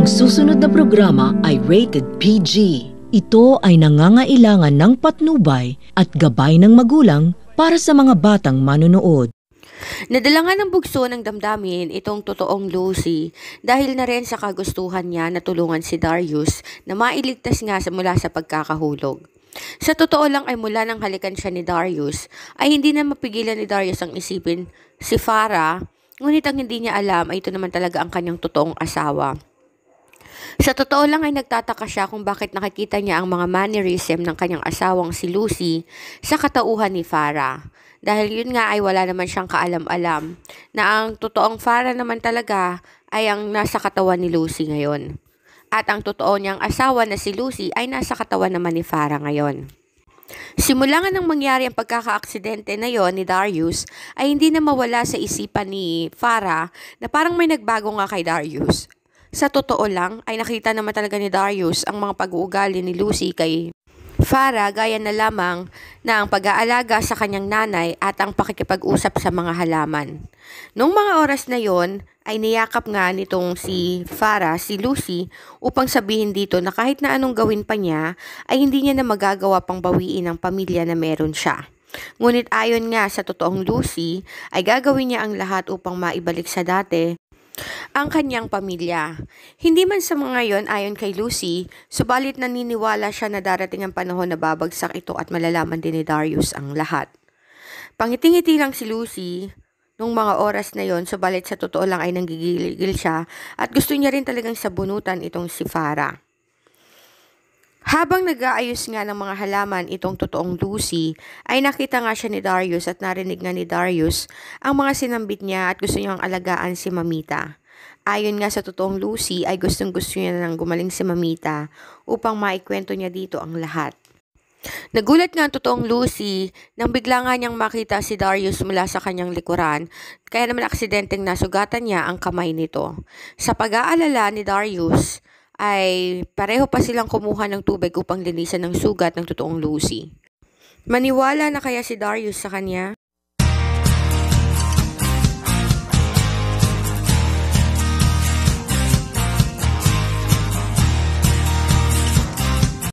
Ang susunod na programa ay rated PG. Ito ay nangangailangan ng patnubay at gabay ng magulang para sa mga batang manonood. Nadala nga ng bugso ng damdamin itong totoong Lucy dahil na rin sa kagustuhan niya na tulungan si Darius na mailigtas nga mula sa pagkakahulog. Sa totoo lang ay mula nang halikan siya ni Darius ay hindi na mapigilan ni Darius ang isipin si Farah, ngunit ang hindi niya alam ay ito naman talaga ang kanyang totoong asawa. Sa totoo lang ay nagtataka siya kung bakit nakikita niya ang mga mannerism ng kanyang asawang si Lucy sa katauhan ni Farah. Dahil yun nga ay wala naman siyang kaalam-alam na ang totoong Farah naman talaga ay ang nasa katawan ni Lucy ngayon. At ang totoo niyang asawa na si Lucy ay nasa katawan naman ni Farah ngayon. Simula nga nang mangyari ang pagkakaaksidente na yon ni Darius ay hindi na mawala sa isipan ni Farah na parang may nagbago nga kay Darius. Sa totoo lang ay nakita naman talaga ni Darius ang mga pag-uugali ni Lucy kay Farah gaya na lamang na ang pag-aalaga sa kanyang nanay at ang pakikipag-usap sa mga halaman. Noong mga oras na yon ay niyakap nga nitong si Farah si Lucy upang sabihin dito na kahit na anong gawin pa niya ay hindi niya na magagawa pang bawiin ang pamilya na meron siya. Ngunit ayon nga sa totoong Lucy ay gagawin niya ang lahat upang maibalik sa dati ang kanyang pamilya. Hindi man sa mga yon ayon kay Lucy, subalit naniniwala siya na darating ang panahon na babagsak ito at malalaman din ni Darius ang lahat. Pangiti-ngiti lang si Lucy nung mga oras na yon, subalit sa totoo lang ay nanggigil siya at gusto niya rin talagang sabunutan itong si Farah. Habang nag-aayos nga ng mga halaman itong totoong Lucy, ay nakita nga siya ni Darius at narinig nga ni Darius ang mga sinambit niya at gusto niyang alagaan si Mamita. Ayon nga sa totoong Lucy ay gustong-gusto niya nang gumaling si Mamita upang maikwento niya dito ang lahat. Nagulat nga ang totoong Lucy nang bigla nga niyang makita si Darius mula sa kanyang likuran, kaya naman aksidenteng nasugatan niya ang kamay nito. Sa pag-aalala ni Darius ay pareho pa silang kumuha ng tubig upang linisan ng sugat ng totoong Lucy. Maniwala na kaya si Darius sa kanya?